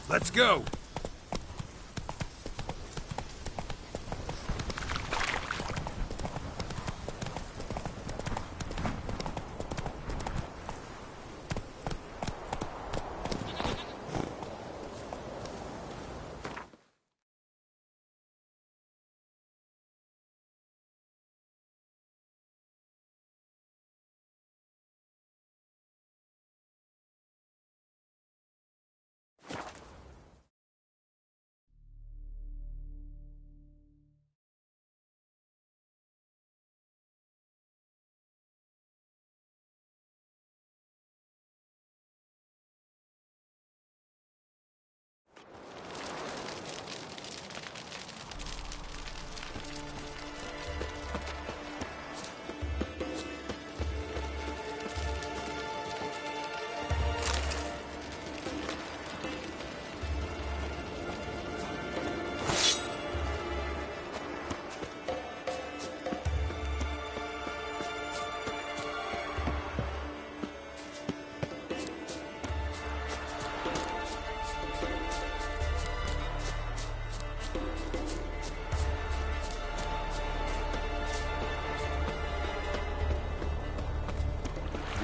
Let's go!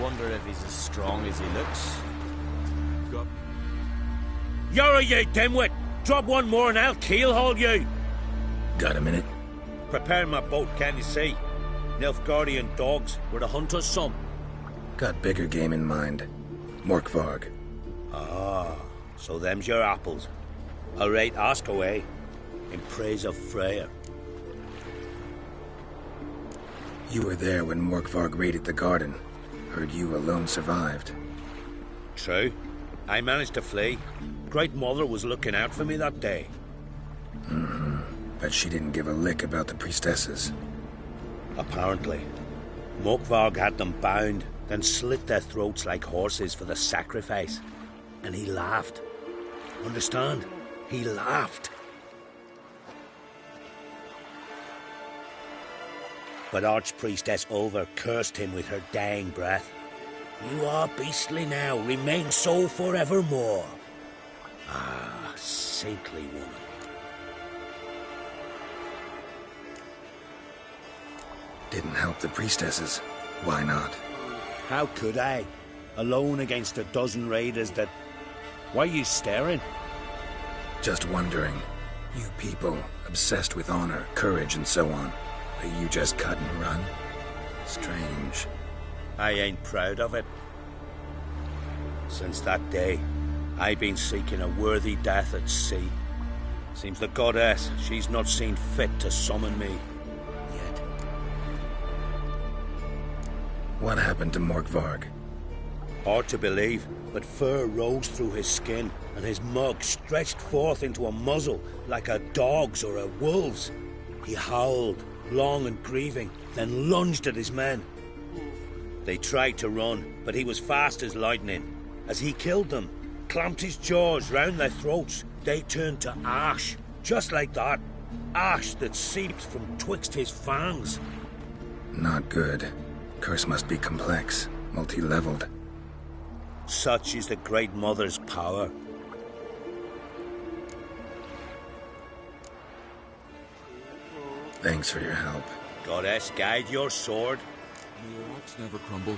Wonder if he's as strong as he looks. Go. You're you dimwit! Drop one more and I'll keelhaul you! Got a minute? Preparing my boat, can you see? Nilfgaardian dogs were the hunter's son. Got bigger game in mind. Morkvarg. Ah, so them's your apples. All right, ask away. In praise of Freya. You were there when Morkvarg raided the garden. Heard you alone survived. True. I managed to flee. Great Mother was looking out for me that day. But she didn't give a lick about the priestesses. Apparently. Morkvarg had them bound, then slit their throats like horses for the sacrifice. And he laughed. Understand? He laughed. But Archpriestess Ulver cursed him with her dying breath. You are beastly now, remain so forevermore. Ah, saintly woman. Didn't help the priestesses. Why not? How could I? Alone against a dozen raiders that... Why are you staring? Just wondering. You people, obsessed with honor, courage, and so on. But you just cut and run? Strange. I ain't proud of it. Since that day, I've been seeking a worthy death at sea. Seems the goddess, she's not seen fit to summon me. Yet. What happened to Morkvarg? Hard to believe, but fur rose through his skin, and his mug stretched forth into a muzzle like a dog's or a wolf's. He howled, long and grieving, then lunged at his men. They tried to run, but he was fast as lightning. As he killed them, clamped his jaws round their throats, they turned to ash, just like that. Ash that seeped from twixt his fangs. Not good. Curse must be complex, multi-leveled. Such is the Great Mother's power. Thanks for your help. Goddess, guide your sword. May your rocks never crumble.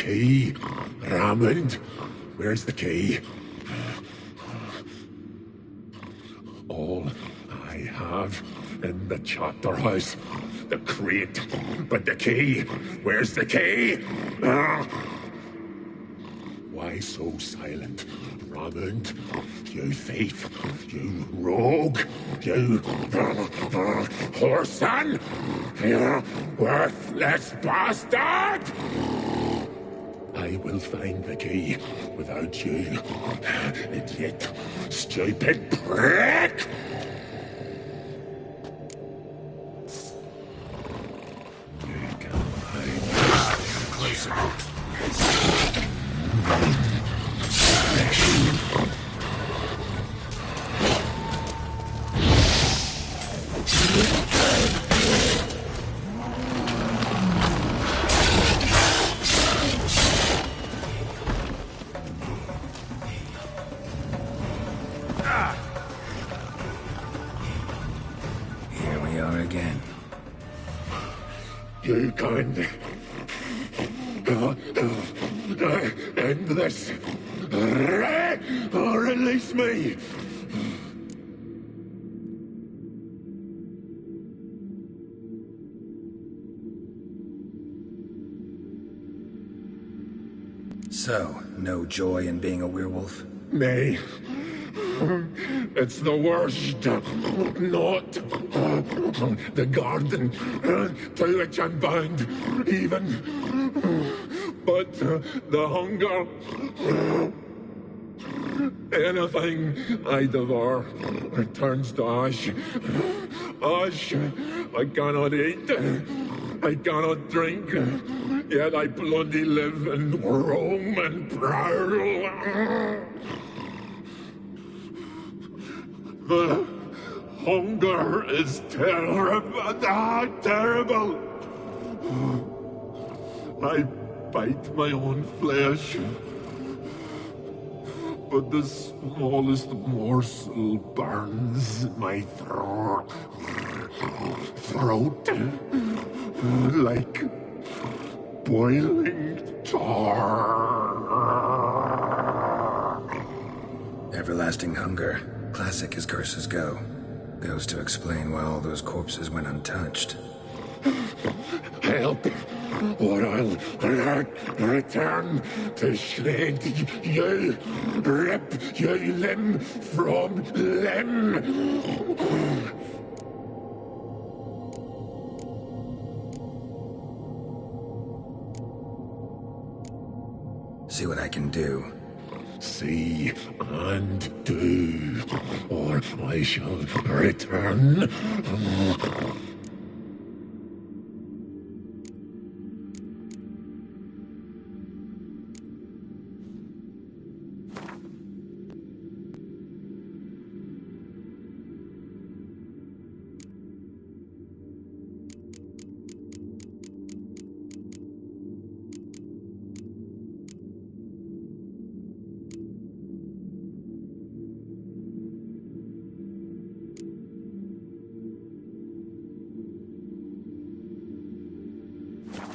key? Raymond, where's the key? All I have in the chapter house, the crate, but the key, where's the key? Why so silent, Raymond? You thief, you rogue, you whoreson, you worthless bastard! I will find the key without you, idiot, stupid prick! You can hide closer. Here we are again. You can end this. Release me. So, no joy in being a werewolf? Nay. It's the worst. Not the garden to which I'm bound, even. But the hunger. Anything I devour turns to ash. Ash I cannot eat. I cannot drink. Yet I bloody live and roam and prowl. The hunger is terrible. Terrible. I bite my own flesh. But the smallest morsel burns my throat. Like boiling tar. Everlasting hunger. Classic as curses go. Goes to explain why all those corpses went untouched. Help, or I'll return to shred you, rip you limb from limb. See what I can do. See and do, or I shall return.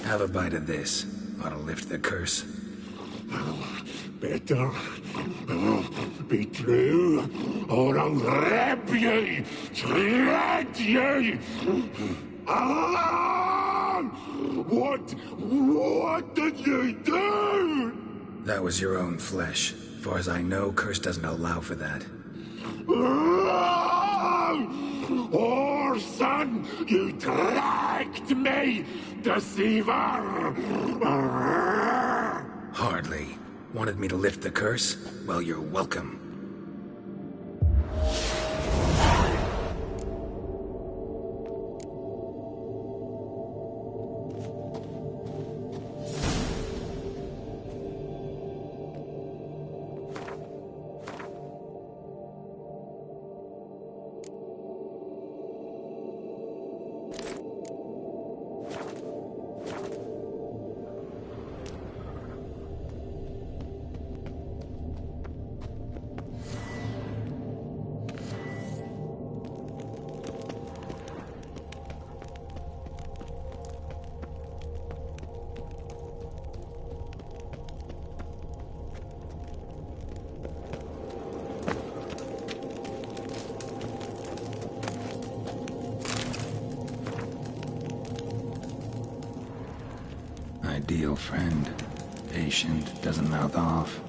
Have a bite of this. Ought to lift the curse. Better be true, or I'll rip you, shred you. Alan! What did you do? That was your own flesh. Far as I know, curse doesn't allow for that. Or son, you tracked me, deceiver! Hardly. Wanted me to lift the curse? Well, you're welcome. ideal friend. Patient, doesn't mouth off.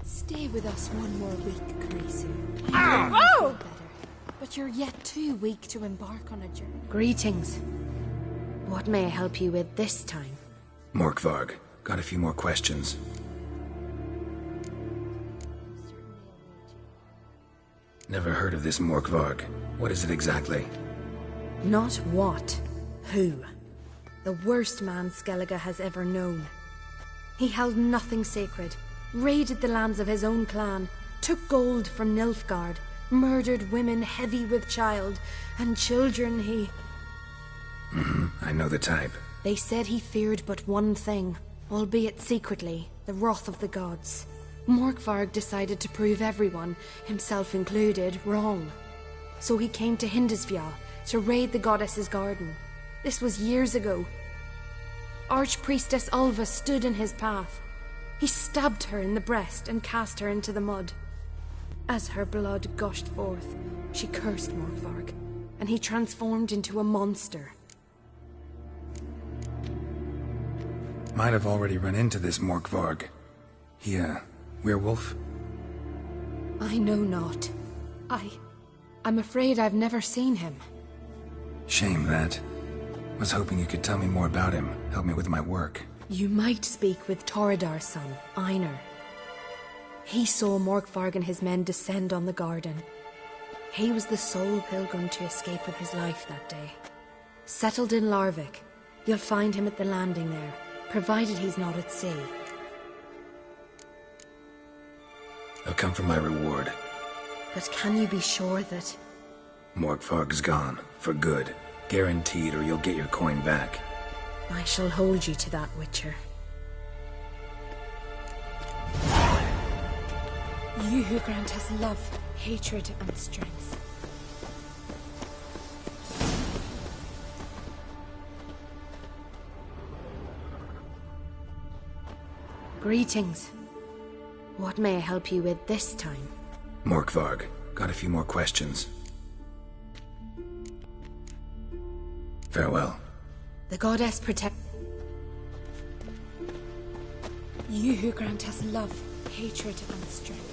Stay with us one more week, Karisu. I know you feel better, but you're yet too weak to embark on a journey. Greetings. What may I help you with this time? Morkvarg, got a few more questions. Never heard of this Morkvarg. What is it exactly? Not what, who. The worst man Skellige has ever known. He held nothing sacred, raided the lands of his own clan, took gold from Nilfgaard, murdered women heavy with child, and children he... I know the type. They said he feared but one thing, albeit secretly, the wrath of the gods. Morkvarg decided to prove everyone, himself included, wrong. So he came to Hindisfjall to raid the goddess's garden. This was years ago. Archpriestess Ulva stood in his path. He stabbed her in the breast and cast her into the mud. As her blood gushed forth, she cursed Morkvarg, and he transformed into a monster. Might have already run into this Morkvarg. He, werewolf? I know not. I'm afraid I've never seen him. Shame that. Was hoping you could tell me more about him, help me with my work. You might speak with Toradar's son, Einar. He saw Morkvarg and his men descend on the garden. He was the sole pilgrim to escape with his life that day. Settled in Larvik, you'll find him at the landing there, provided he's not at sea. I'll come for my reward. But can you be sure that... Morkvarg's gone, for good. Guaranteed, or you'll get your coin back. I shall hold you to that, Witcher. You who grant us love, hatred, and strength. Greetings. What may I help you with this time? Morkvarg, got a few more questions. Farewell. The goddess protect... You who grant us love, hatred, and strength.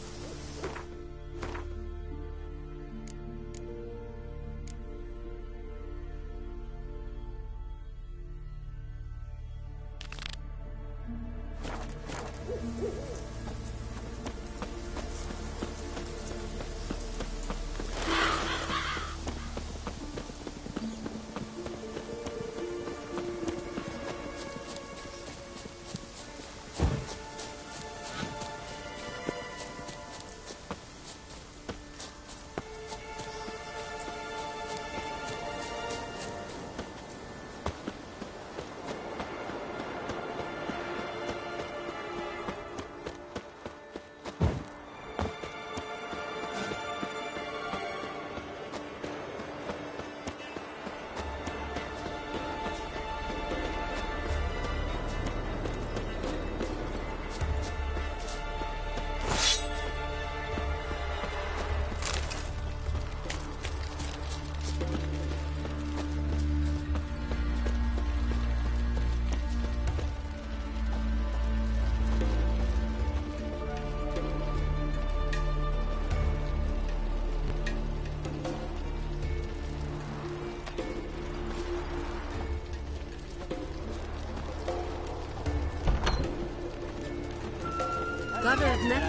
Gotta admit,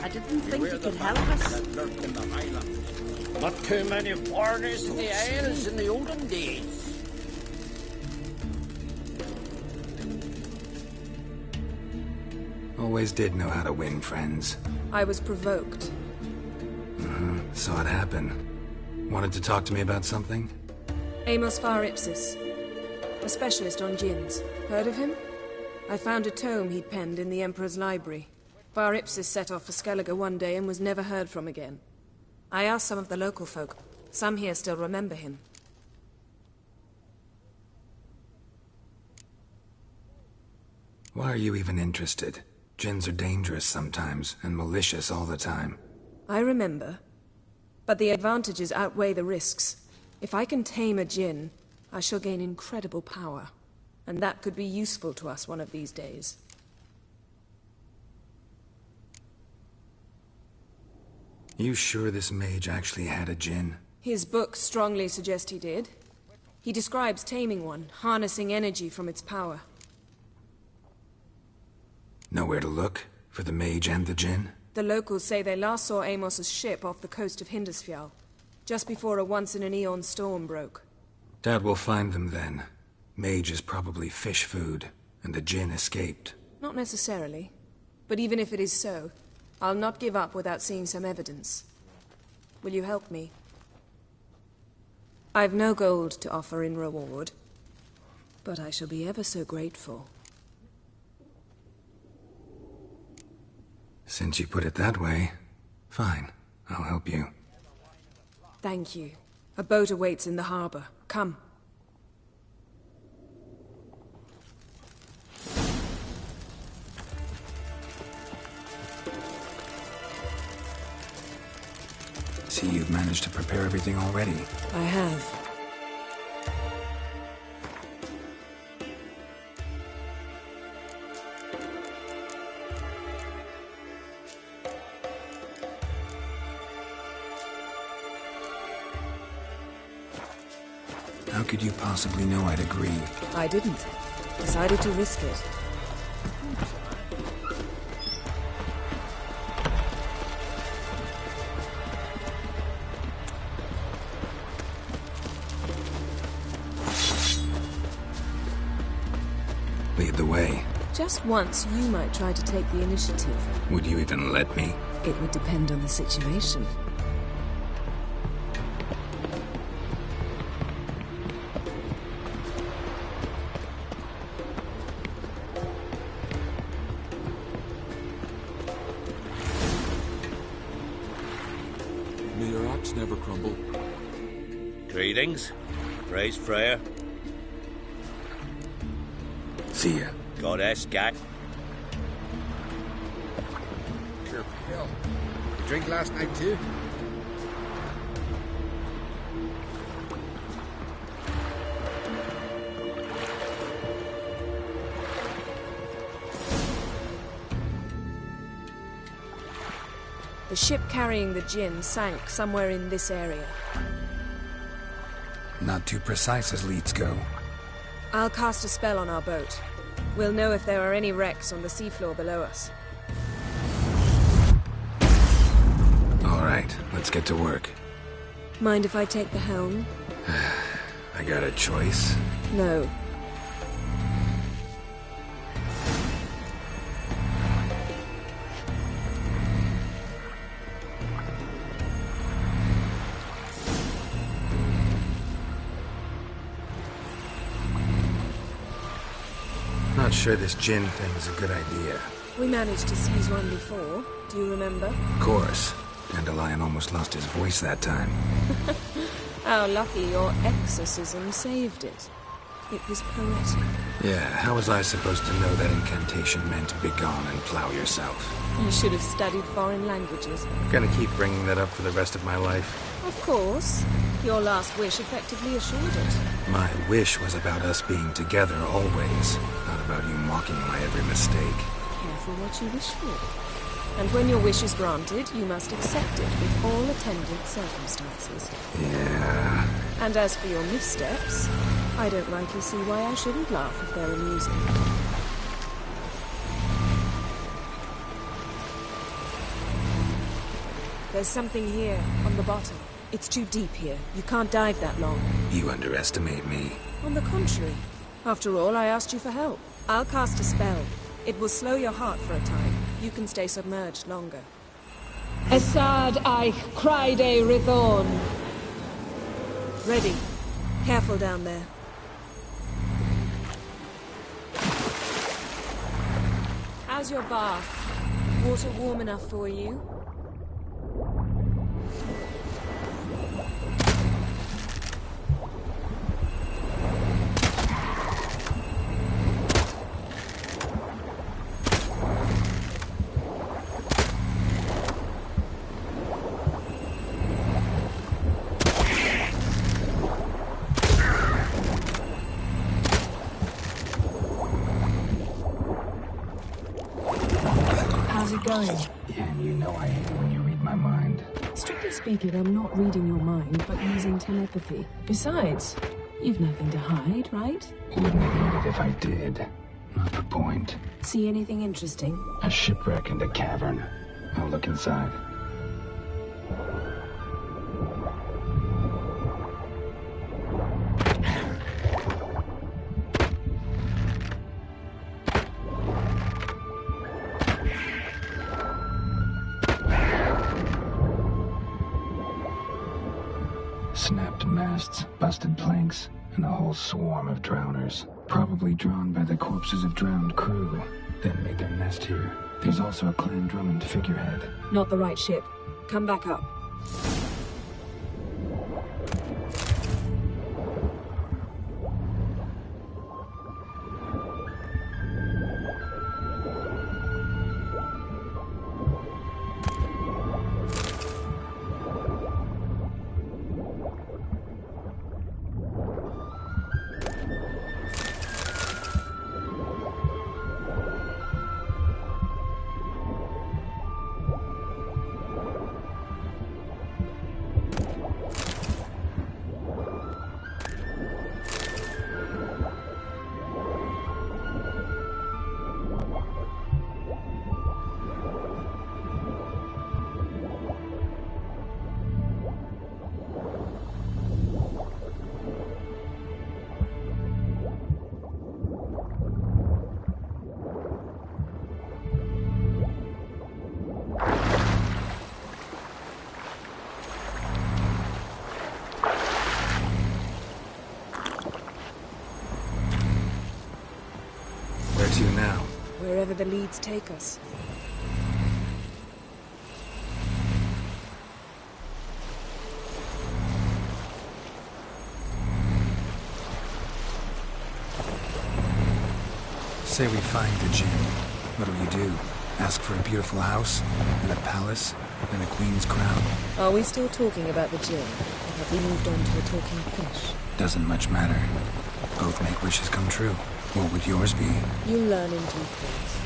I didn't think you could help us. Not too many foreigners in the Isles in the olden days. Always did know how to win friends. I was provoked. Saw it happen. Wanted to talk to me about something? Amos Var Ipsis, a specialist on djinns. Heard of him? I found a tome he'd penned in the Emperor's library. Var Ipsis set off for Skellige one day and was never heard from again. I asked some of the local folk. Some here still remember him. Why are you even interested? Djinns are dangerous sometimes, and malicious all the time. I remember. But the advantages outweigh the risks. If I can tame a djinn, I shall gain incredible power. And that could be useful to us one of these days. You sure this mage actually had a djinn? His books strongly suggest he did. He describes taming one, harnessing energy from its power. Nowhere to look? For the mage and the djinn? The locals say they last saw Amos's ship off the coast of Hindisfjall, just before a once-in-an-eon storm broke. Doubt we'll find them then. Mage is probably fish food, and the djinn escaped. Not necessarily. But even if it is so, I'll not give up without seeing some evidence. Will you help me? I've no gold to offer in reward, but I shall be ever so grateful. Since you put it that way, fine. I'll help you. Thank you. A boat awaits in the harbor. Come. See, you've managed to prepare everything already. I have. How could you possibly know I'd agree? I didn't. Decided to risk it. Lead the way. Just once, you might try to take the initiative. Would you even let me? It would depend on the situation. rocks never crumble. Greetings. Praise Freya. See ya. Goddess Gat. Sure, hell. You drink last night too? The ship carrying the gin sank somewhere in this area. Not too precise as leads go. I'll cast a spell on our boat. We'll know if there are any wrecks on the seafloor below us. All right, let's get to work. Mind if I take the helm? I got a choice? No. Not sure this gin thing's a good idea. We managed to seize one before. Do you remember? Of course. Dandelion almost lost his voice that time. How lucky your exorcism saved it. It was poetic. Yeah, how was I supposed to know that incantation meant begone and plow yourself? You should have studied foreign languages. Gonna keep bringing that up for the rest of my life. Of course. Your last wish effectively assured it. My wish was about us being together always, not about you mocking my every mistake. Careful what you wish for. And when your wish is granted, you must accept it with all attendant circumstances. Yeah. And as for your missteps, I don't rightly see why I shouldn't laugh if they're amusing. There's something here, on the bottom. It's too deep here. You can't dive that long. You underestimate me. On the contrary. After all, I asked you for help. I'll cast a spell. It will slow your heart for a time. You can stay submerged longer. Esad Eich Cryde Rithorn. Ready. Careful down there. How's your bath? Water warm enough for you? Going. Yeah, and you know I hate it when you read my mind. Strictly speaking, I'm not reading your mind, but using telepathy. Besides, you've nothing to hide, right? Wouldn't admit it if I did. Not the point. See anything interesting? A shipwreck and a cavern. I'll look inside. Snapped masts, busted planks, and a whole swarm of drowners. Probably drawn by the corpses of drowned crew, then made their nest here. There's also a Clan Drummond figurehead. Not the right ship. Come back up. To now? Wherever the leads take us. say we find the Jinn. What'll you do? Ask for a beautiful house, and a palace, and a queen's crown? Are we still talking about the Jinn? Or have we moved on to a talking fish? Doesn't much matter. Both make wishes come true. What would yours be? You'll learn in due course.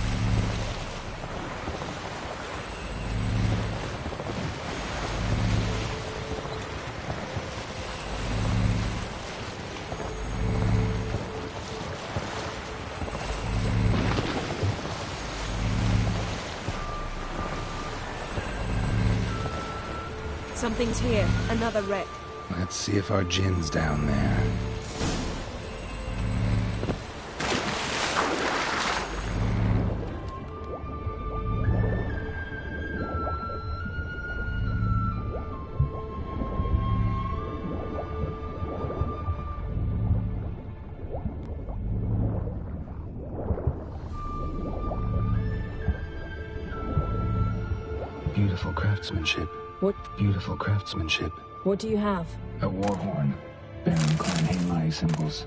Something's here. Another wreck. Let's see if our Jinn's down there. Beautiful craftsmanship. What? Beautiful craftsmanship. What do you have? A war horn, bearing Clan Haimai symbols.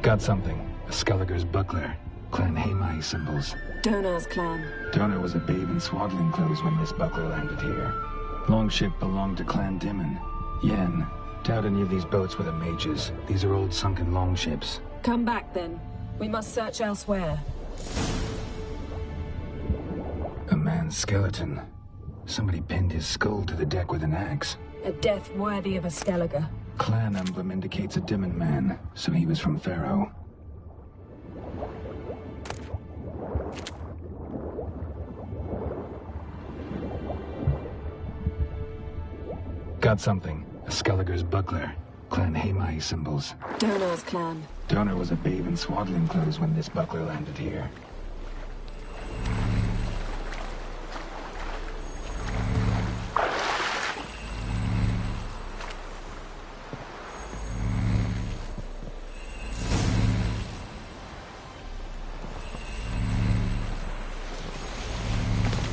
Got something. A Skelliger's buckler. Clan Haimai symbols. Donar's clan. Donar was a babe in swaddling clothes when this buckler landed here. Longship belonged to Clan Dimon. Yen. Doubt any of these boats were the mages. These are old sunken longships. Come back then. We must search elsewhere. A man's skeleton. Somebody pinned his skull to the deck with an axe. A death worthy of a Skelliger. Clan emblem indicates a Dimon man, so he was from Pharaoh. Got something. A Skelliger's buckler. Clan Haimai symbols. Donar's clan. Donar was a babe in swaddling clothes when this buckler landed here.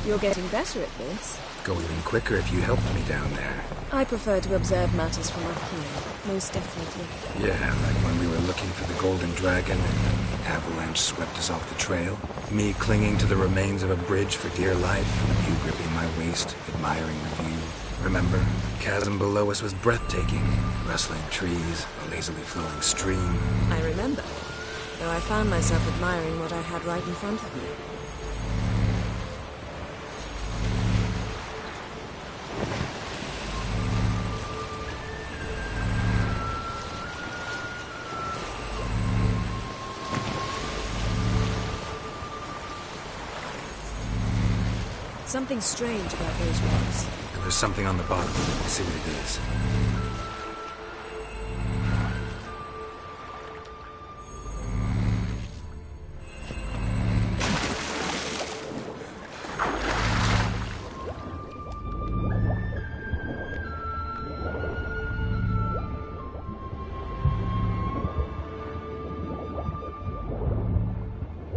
You're getting better at this. Go even quicker if you helped me down there. I prefer to observe matters from up here, most definitely. Yeah, like when we were looking for the Golden Dragon and an avalanche swept us off the trail. Me clinging to the remains of a bridge for dear life, you gripping my waist, admiring the view. Remember? Chasm below us was breathtaking. Rustling trees, a lazily flowing stream. I remember, though I found myself admiring what I had right in front of me. Something strange about those rocks. And there's something on the bottom. Let's see what it is.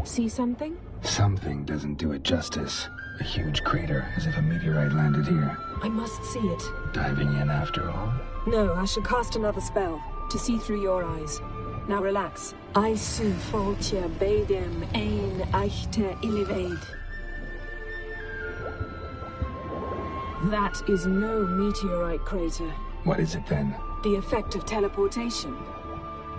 See something? Something doesn't do it justice. A huge crater, as if a meteorite landed here. I must see it. Diving in after all? No, I shall cast another spell, to see through your eyes. Now relax. I su foltje bedem ein eichte iliveid. That is no meteorite crater. What is it then? The effect of teleportation.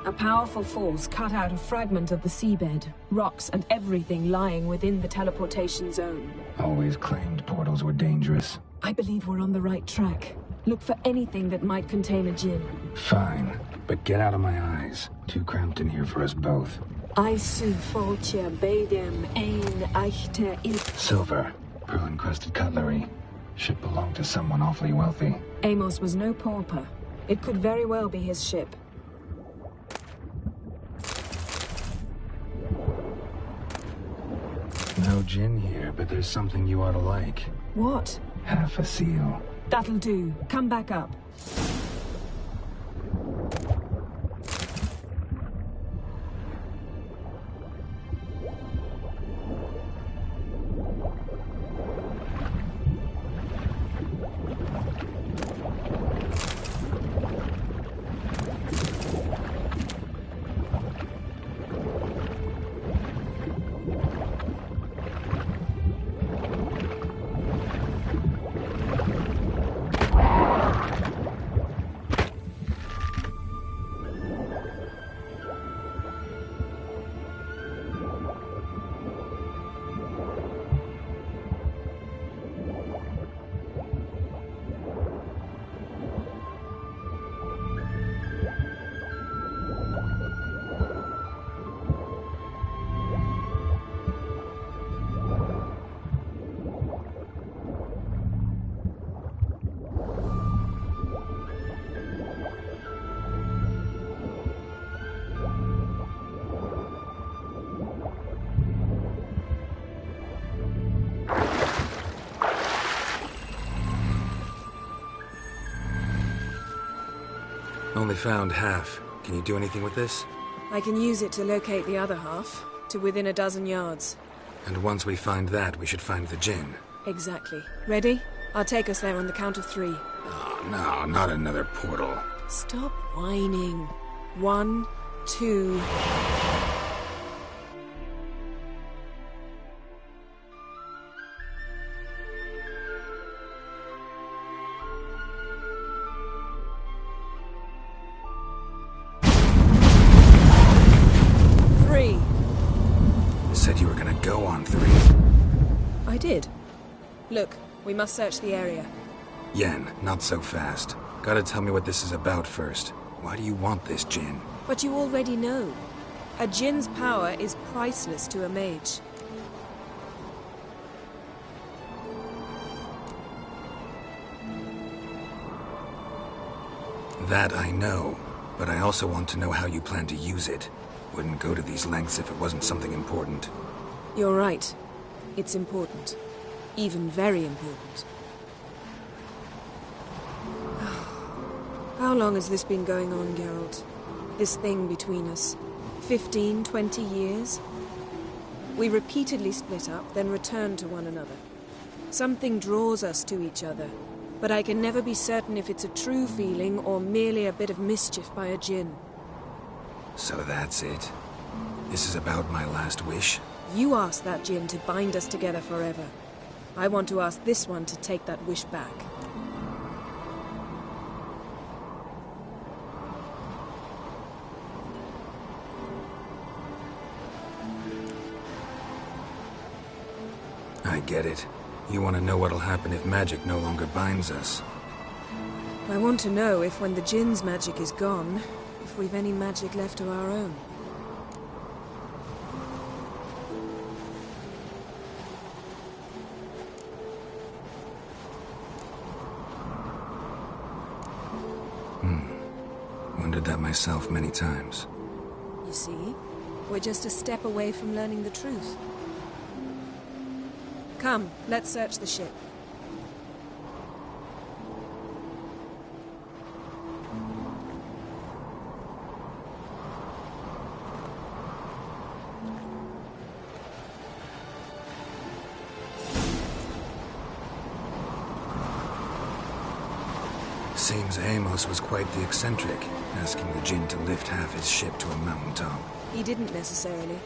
A powerful force cut out a fragment of the seabed, rocks and everything lying within the teleportation zone. Always claimed portals were dangerous. I believe we're on the right track. Look for anything that might contain a Jinn. Fine, but get out of my eyes. Too cramped in here for us both. I su foltje bedem ein eichte il... Silver, pearl-encrusted cutlery. Ship belonged to someone awfully wealthy. Amos was no pauper. It could very well be his ship. No Jinn here, but there's something you ought to like. What? Half a seal. That'll do. Come back up. Only found half. Can you do anything with this? I can use it to locate the other half, to within a dozen yards. And once we find that, we should find the Jinn. Exactly. Ready? I'll take us there on the count of 3. Oh, no, not another portal. Stop whining. 1, 2... Said you were gonna go on 3. I did. Look, we must search the area. Yen, not so fast. Gotta tell me what this is about first. Why do you want this Jinn? But you already know. A Jinn's power is priceless to a mage. That I know, but I also want to know how you plan to use it. Wouldn't go to these lengths if it wasn't something important. You're right. It's important. Even very important. How long has this been going on, Geralt? This thing between us? 15, 20 years? We repeatedly split up, then return to one another. Something draws us to each other, but I can never be certain if it's a true feeling or merely a bit of mischief by a Jinn. So that's it. This is about my last wish? You asked that Jinn to bind us together forever. I want to ask this one to take that wish back. I get it. You want to know what'll happen if magic no longer binds us. I want to know if when the Jinn's magic is gone, if we've any magic left of our own. Wondered that myself many times. You see, we're just a step away from learning the truth. Come, let's search the ship. Seems Amos was quite the eccentric, asking the Jinn to lift half his ship to a mountaintop. He didn't necessarily.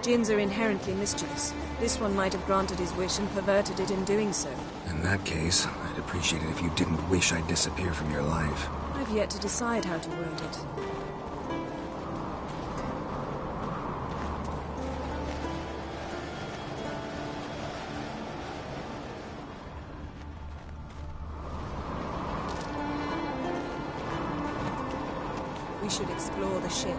Jinns are inherently mischievous. This one might have granted his wish and perverted it in doing so. In that case, I'd appreciate it if you didn't wish I'd disappear from your life. I've yet to decide how to word it. We should explore the ship.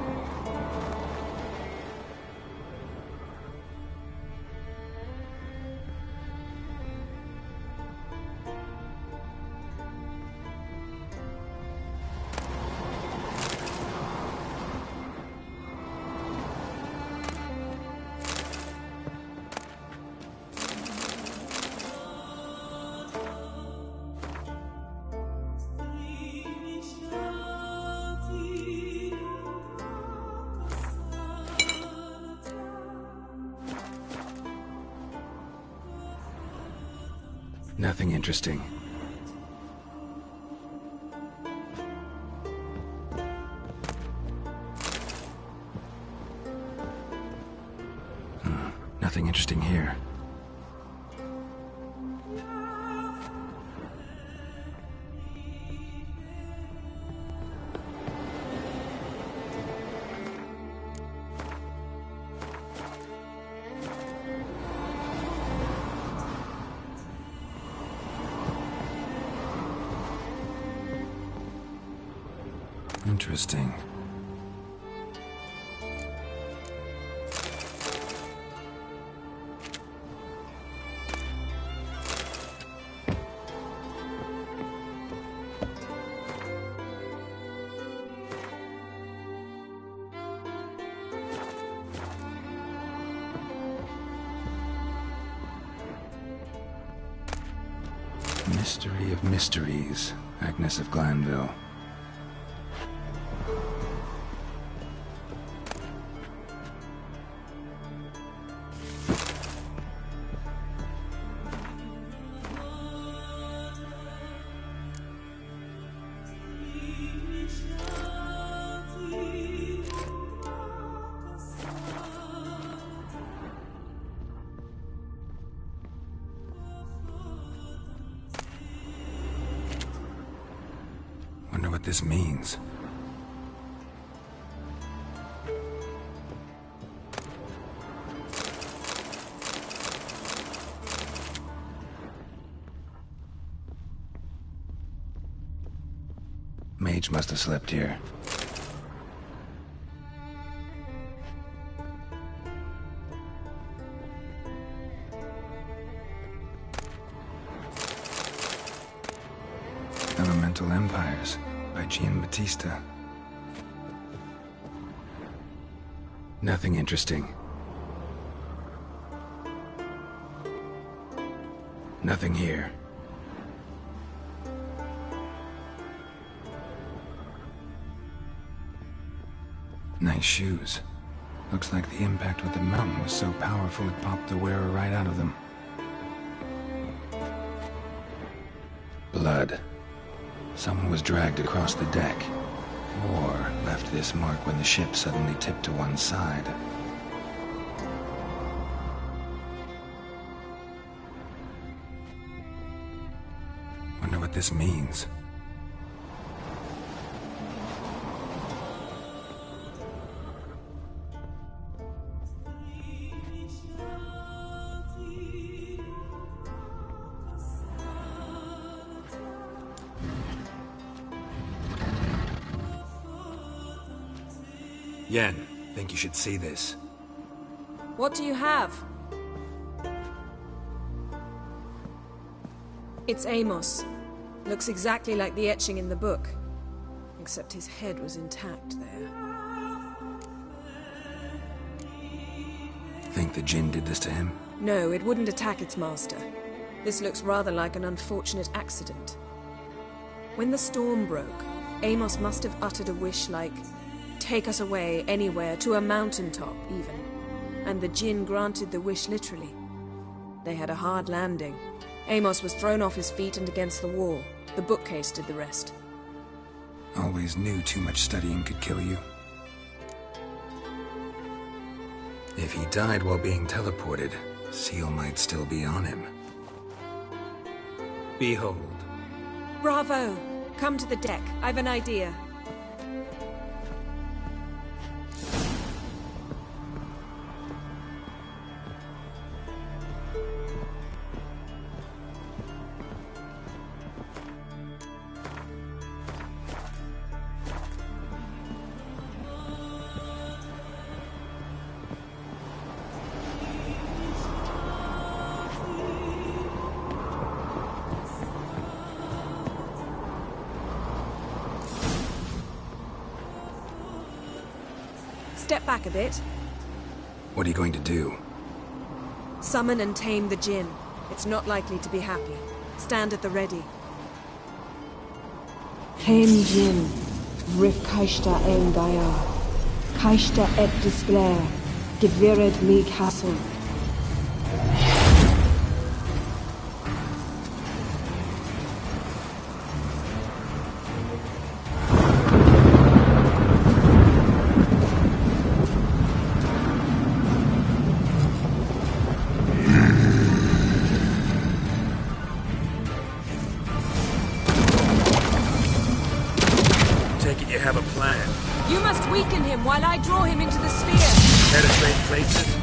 Nothing interesting. Nothing interesting here. Interesting. Mystery of mysteries, Agnes of Glanville. Wonder what this means. Mage must have slept here. Elemental Empires by Giambattista. Nothing interesting. Nothing here. Nice shoes. Looks like the impact with the mountain was so powerful it popped the wearer right out of them. Blood. Someone was dragged across the deck, or left this mark when the ship suddenly tipped to one side. Wonder what this means. Yen, think you should see this. What do you have? It's Amos. Looks exactly like the etching in the book. Except his head was intact there. Think the Jinn did this to him? No, it wouldn't attack its master. This looks rather like an unfortunate accident. When the storm broke, Amos must have uttered a wish like, "Take us away, anywhere, to a mountaintop, even." And the Jinn granted the wish literally. They had a hard landing. Amos was thrown off his feet and against the wall. The bookcase did the rest. Always knew too much studying could kill you. If he died while being teleported, Seal might still be on him. Behold. Bravo! Come to the deck. I've an idea. Step back a bit. What are you going to do? Summon and tame the Jinn. It's not likely to be happy. Stand at the ready. Tame Jinn, Rif Kaishta ein Gaia, Kaishta et Displair, Gevired Meek Hassel. take it you have a plan. You must weaken him while I draw him into the sphere. Penetrate places?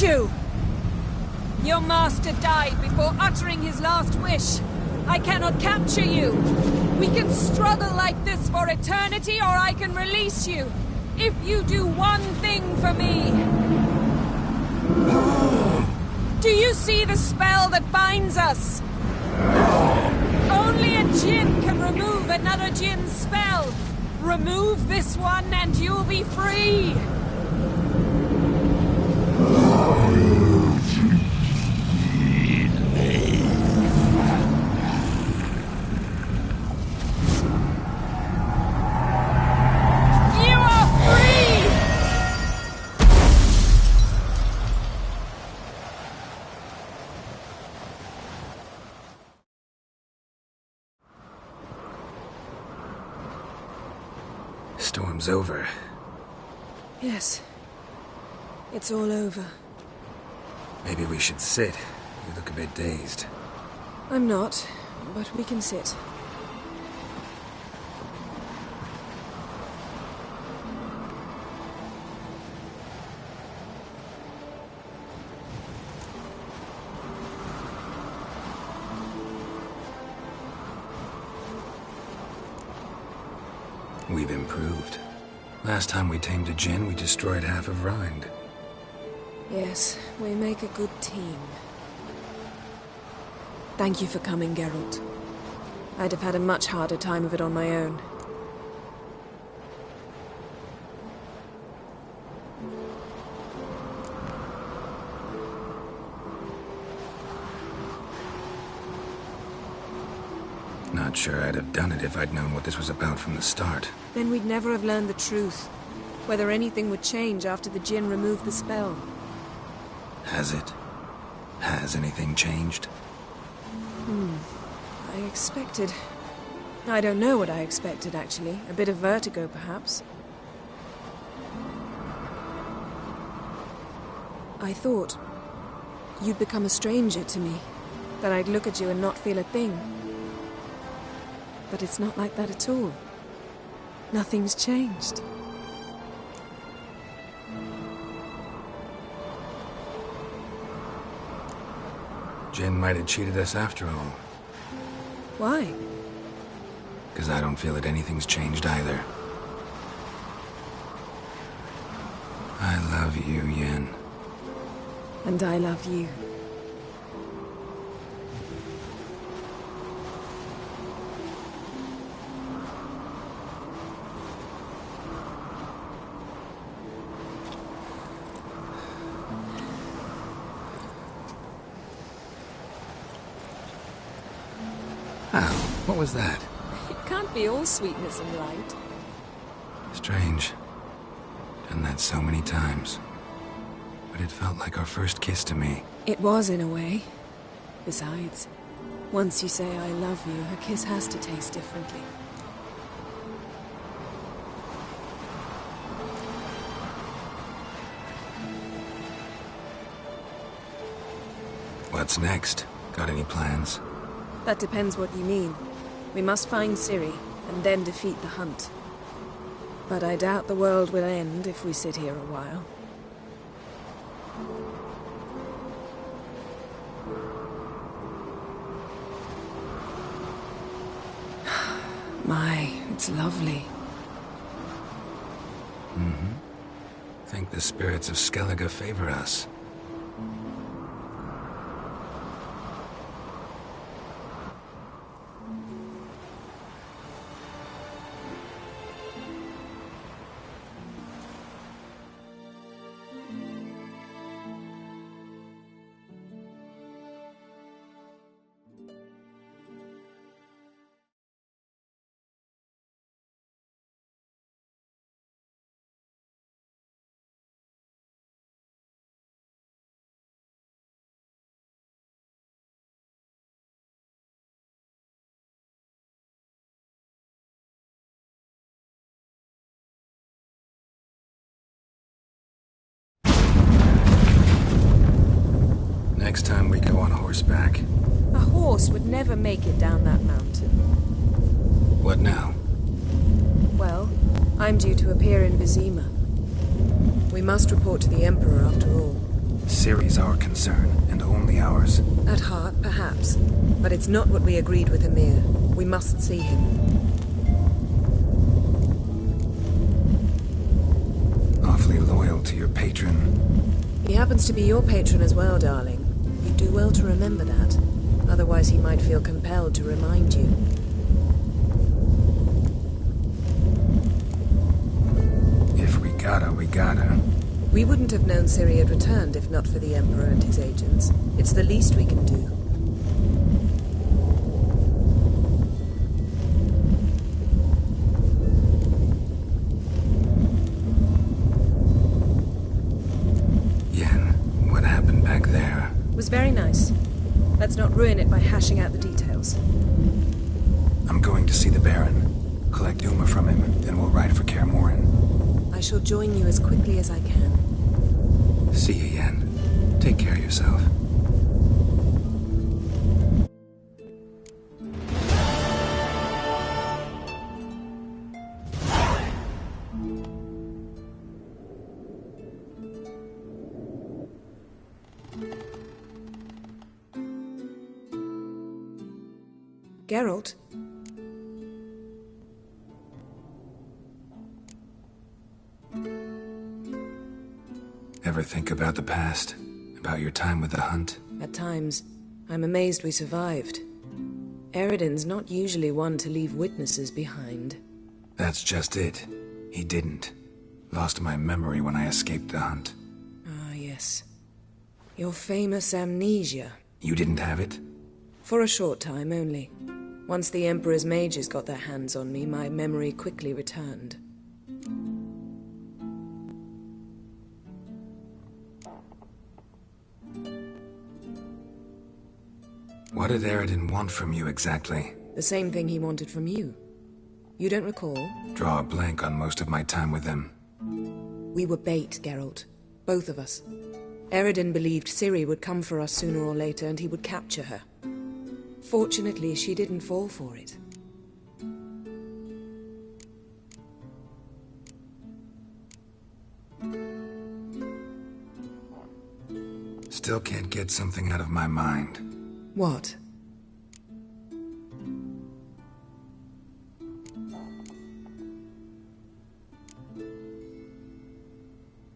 You! Your master died before uttering his last wish. I cannot capture you. We can struggle like this for eternity, or I can release you. If you do one thing for me. Do you see the spell that binds us? Only a djinn can remove another djinn's spell. Remove this one and you'll be free. Storm's over. Yes. It's all over. Maybe we should sit. You look a bit dazed. I'm not, but we can sit. We've improved. Last time we tamed a djinn, we destroyed half of Rind. Yes, we make a good team. Thank you for coming, Geralt. I'd have had a much harder time of it on my own. Not sure I'd have done it if I'd known what this was about from the start. Then we'd never have learned the truth. Whether anything would change after the djinn removed the spell. Has it? Has anything changed? I expected... I don't know what I expected, actually. A bit of vertigo, perhaps. I thought you'd become a stranger to me. That I'd look at you and not feel a thing. But it's not like that at all. Nothing's changed. Jinn might have cheated us after all. Why? Because I don't feel that anything's changed either. I love you, Yen. And I love you. Wow, what was that? It can't be all sweetness and light. Strange. Done that so many times. But it felt like our first kiss to me. It was, in a way. Besides, once you say I love you, a kiss has to taste differently. What's next? Got any plans? That depends what you mean. We must find Ciri, and then defeat the Hunt. But I doubt the world will end if we sit here a while. My, it's lovely. Mm-hmm. Think the spirits of Skellige favor us. Next time we go on horseback. A horse would never make it down that mountain. What now? Well, I'm due to appear in Vizima. We must report to the Emperor after all. Ciri's our concern, and only ours. At heart, perhaps. But it's not what we agreed with Emir. We must see him. Awfully loyal to your patron. He happens to be your patron as well, darling. You'd do well to remember that. Otherwise he might feel compelled to remind you. If we gotta, we gotta. We wouldn't have known Ciri had returned if not for the Emperor and his agents. It's the least we can do. Was very nice. Let's not ruin it by hashing out the details. I'm going to see the Baron, collect Uma from him, then we'll ride for Kaer Morhen. I shall join you as quickly as I can. See you, Yen. Take care of yourself. Geralt? Ever think about the past? About your time with the Hunt? At times. I'm amazed we survived. Eredin's not usually one to leave witnesses behind. That's just it. He didn't. Lost my memory when I escaped the Hunt. Ah, yes. Your famous amnesia. You didn't have it? For a short time only. Once the Emperor's mages got their hands on me, my memory quickly returned. What did Eredin want from you exactly? The same thing he wanted from you. You don't recall? Draw a blank on most of my time with them. We were bait, Geralt. Both of us. Eredin believed Ciri would come for us sooner or later and he would capture her. Fortunately, she didn't fall for it. Still can't get something out of my mind. What?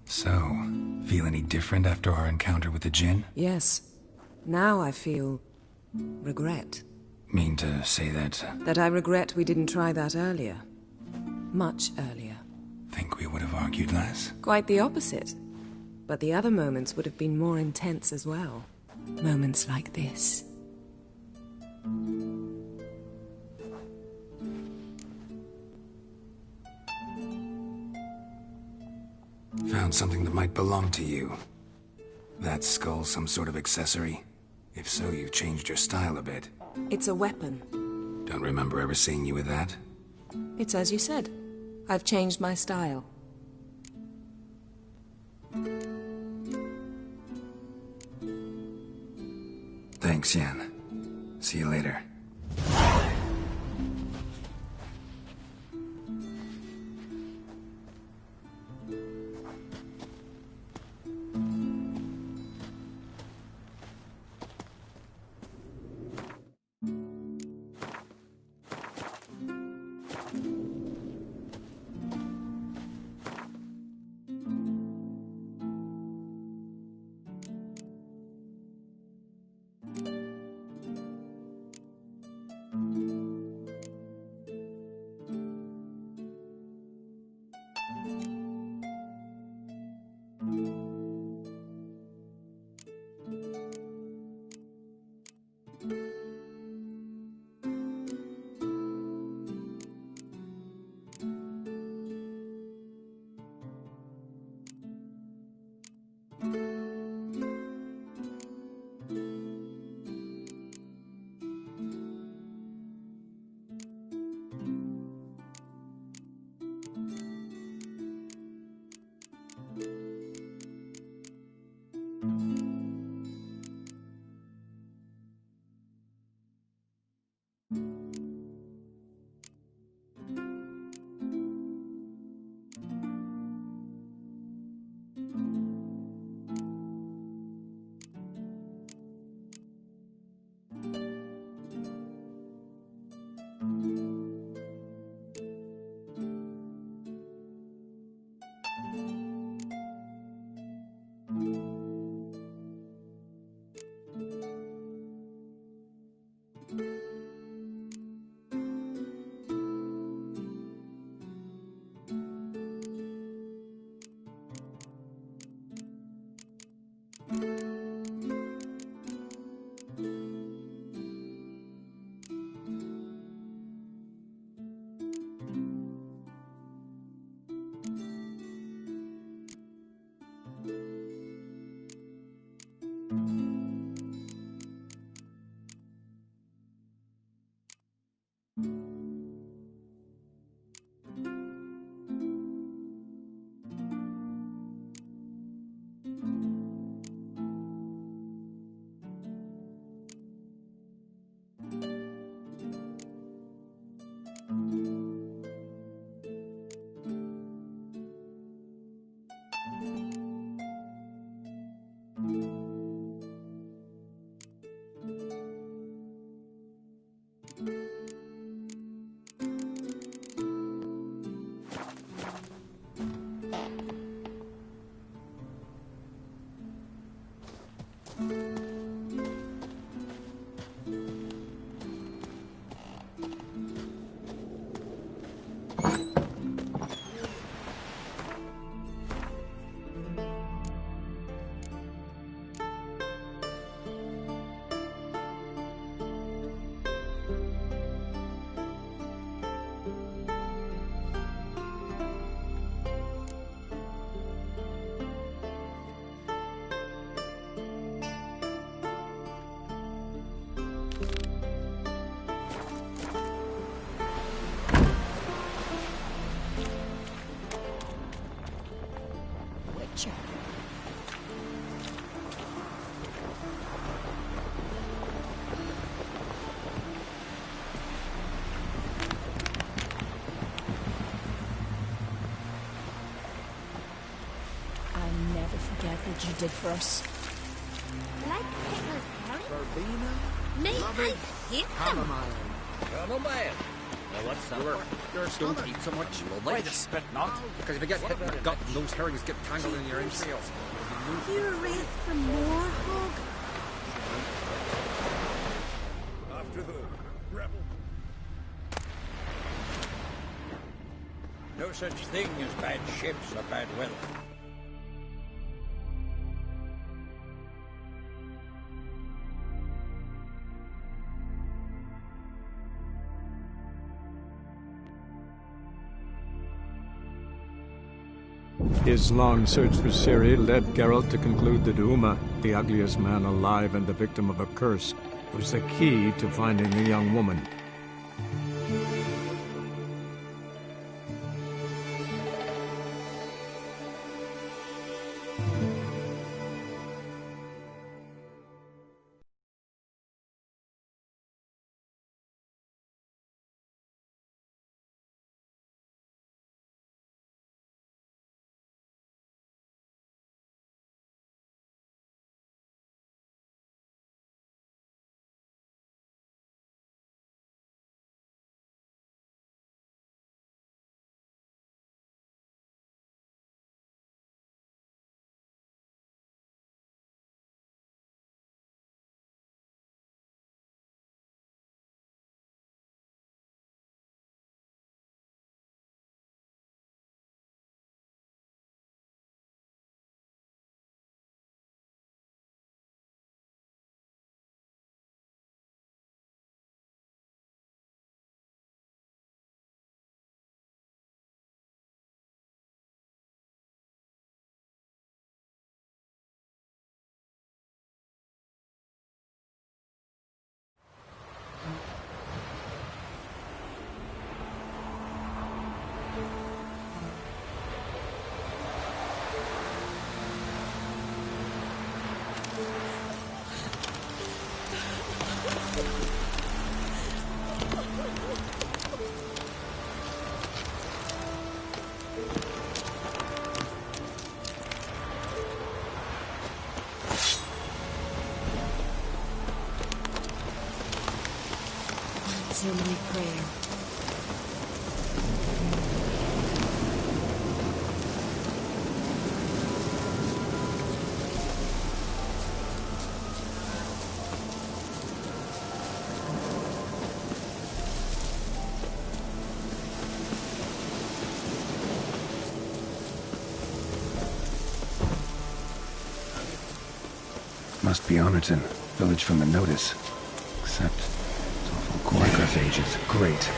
So, feel any different after our encounter with the Djinn? Yes. Now I feel... regret. Mean to say that... That I regret we didn't try that earlier. Much earlier. Think we would have argued less? Quite the opposite. But the other moments would have been more intense as well. Moments like this. found something that might belong to you. That skull some sort of accessory? If so, you've changed your style a bit. It's a weapon. Don't remember ever seeing you with that? It's as you said. I've changed my style. Thanks, Yan. See you later. What you did for us. Like pickled herring? Verbena? Mate, I hate them. Chamomile. Now what's that for? Don't eat so much, you will Why the spit not? Because if you get hit in the gut, those herrings get tangled in your entrails. You're ready for more, Hog? After the rebel. No such thing as bad ships or bad weather. His long search for Ciri led Geralt to conclude that Uma, the ugliest man alive and the victim of a curse, was the key to finding the young woman. Answer my prayer. Must be Honorton, village from the notice. Except it's awful necrophages. Great.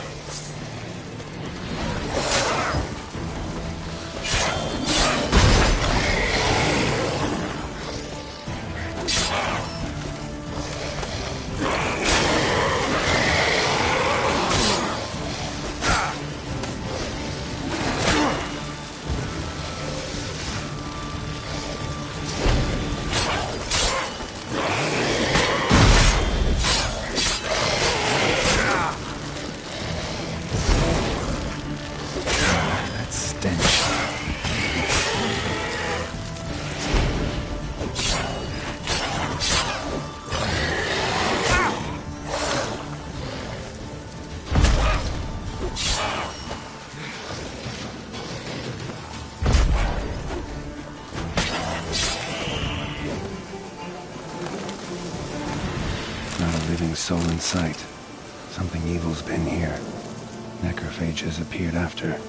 Soul in sight. Something evil's been here. Necrophage has appeared after.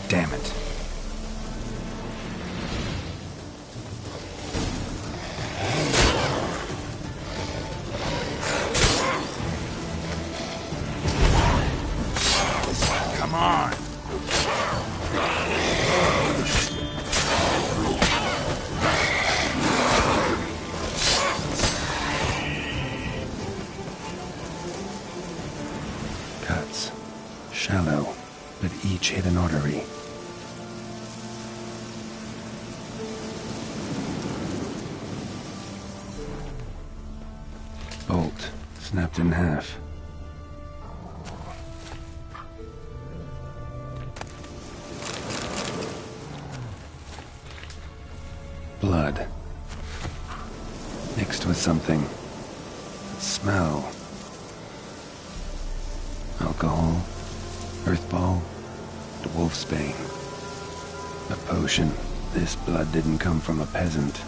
Damn it. Come on. Shallow, but each hit an artery. Bolt snapped in half. Blood. Mixed with something. Smell. Alcohol. Earthball, and wolfsbane. A potion. This blood didn't come from a peasant.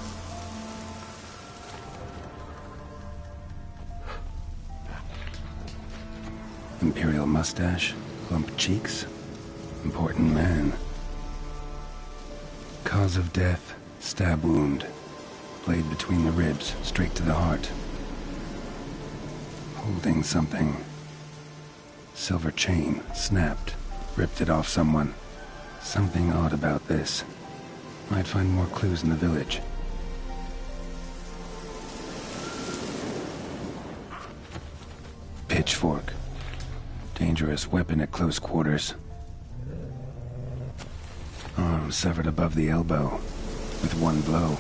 Imperial mustache, plump cheeks. Important man. Cause of death, stab wound. Blade between the ribs, straight to the heart. Holding something. Silver chain, snapped, ripped it off someone. Something odd about this. Might find more clues in the village. Pitchfork. Dangerous weapon at close quarters. Arm severed above the elbow with one blow.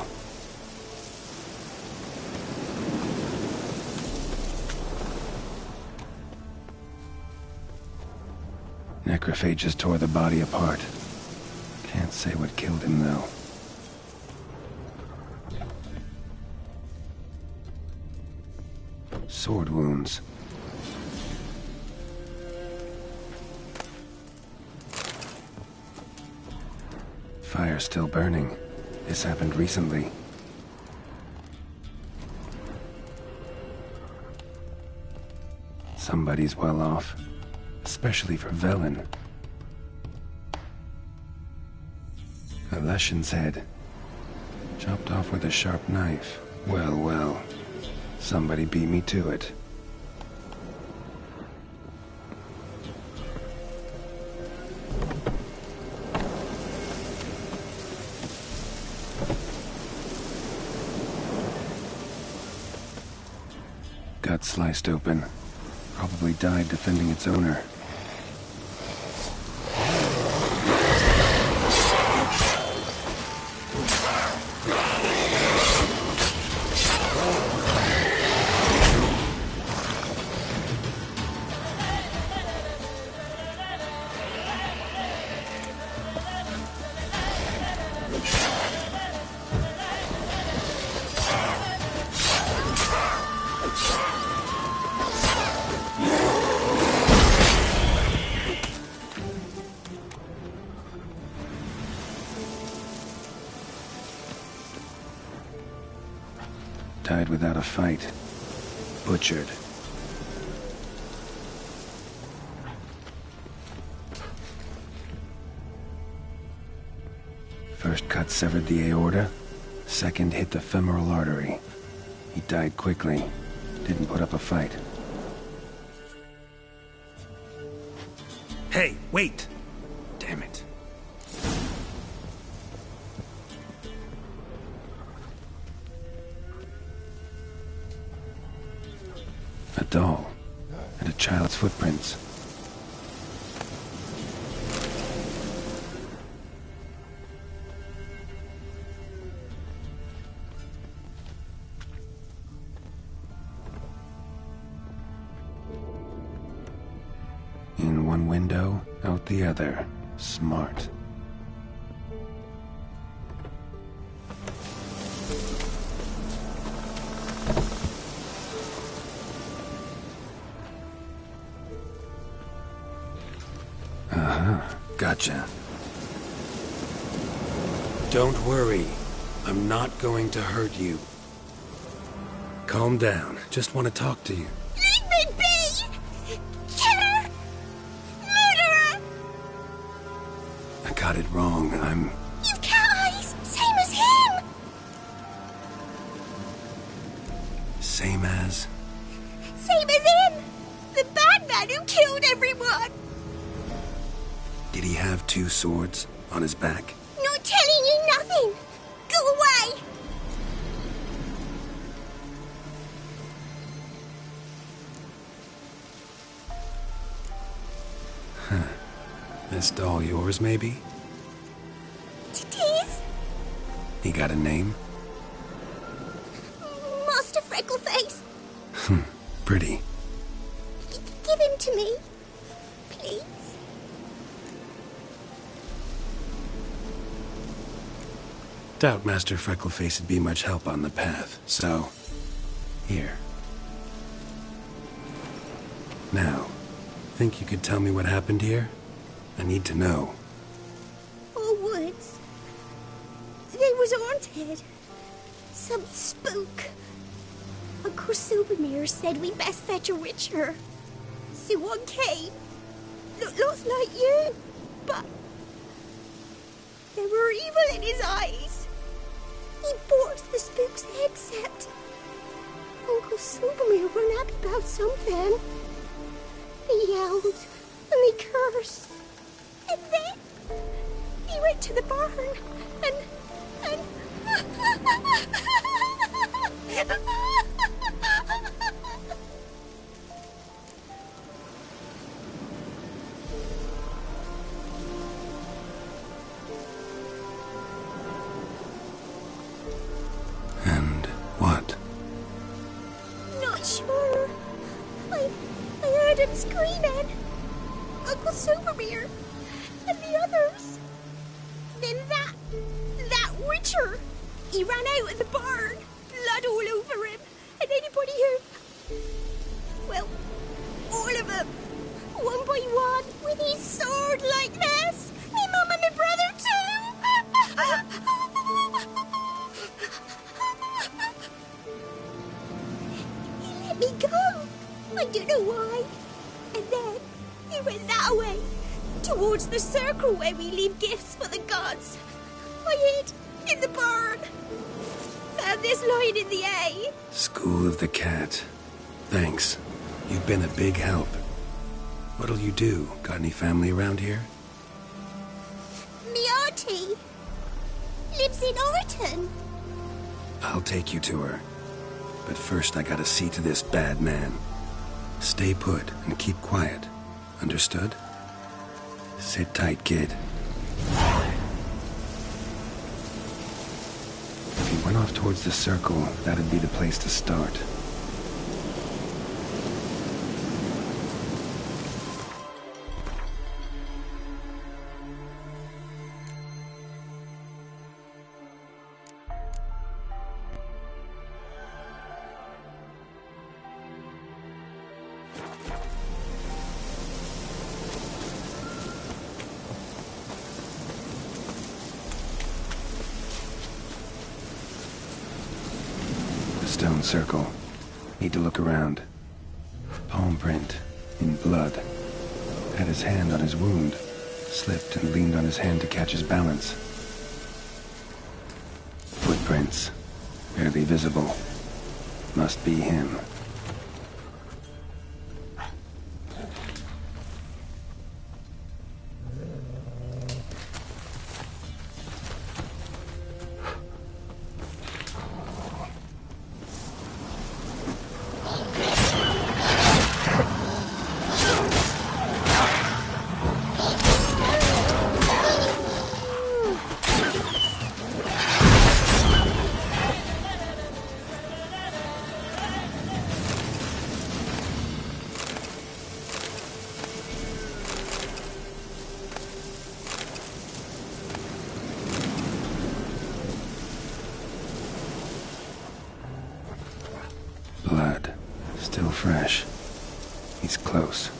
Necrophages tore the body apart. Can't say what killed him, though. Sword wounds. Fire still burning. This happened recently. Somebody's well off. Especially for Velen. A Leshen's head. Chopped off with a sharp knife. Well, well. Somebody beat me to it. Gut sliced open. Probably died defending its owner. Died without a fight. Butchered. First cut severed the aorta. Second hit the femoral artery. He died quickly. Didn't put up a fight. Hey, wait! Damn it. A doll, and a child's footprints. In one window, out the other. Smart. Gotcha. Don't worry. I'm not going to hurt you. Calm down. Just want to talk to you. Leave me be! Killer! Murderer! I got it wrong. You've cat eyes! Same as him! Same as? Same as him! The bad man who killed everyone! Did he have two swords on his back? Not telling you nothing! Go away! Huh. This doll yours, maybe? It is? He got a name? Master Freckleface. Pretty. Give him to me. Please. Doubt Master Freckleface would be much help on the path, so... here. Now, think you could tell me what happened here? I need to know. Our woods. They was haunted. Some spook. Uncle Silvermere said we best fetch a witcher. So one came. Looks like you, but... there were evil in his eyes. He bought the spook's head set. Uncle Silvermere were happy about something. He yelled, and he cursed. And then went to the barn, and... And what? Not sure. I heard him screaming. Uncle Silvermere and the others. Then that witcher, he ran out of the barn, blood all over him, and anybody who... Well, all of them, one by one, with his sword like this. Me mum and my brother too. He let me go. I don't know why. And then he went that way, towards the circle where we leave gifts for the gods. I hid in the barn. Found this lying in the hay. School of the Cat. Thanks. You've been a big help. What'll you do? Got any family around here? Me auntie lives in Orton. I'll take you to her. But first I gotta see to this bad man. Stay put and keep quiet. Understood? Sit tight, kid. If you went off towards the circle, that'd be the place to start. Stone circle. Need to look around. Palm print. In blood. Had his hand on his wound. Slipped and leaned on his hand to catch his balance. Footprints. Barely visible. Must be him. Blood. Still fresh. He's close.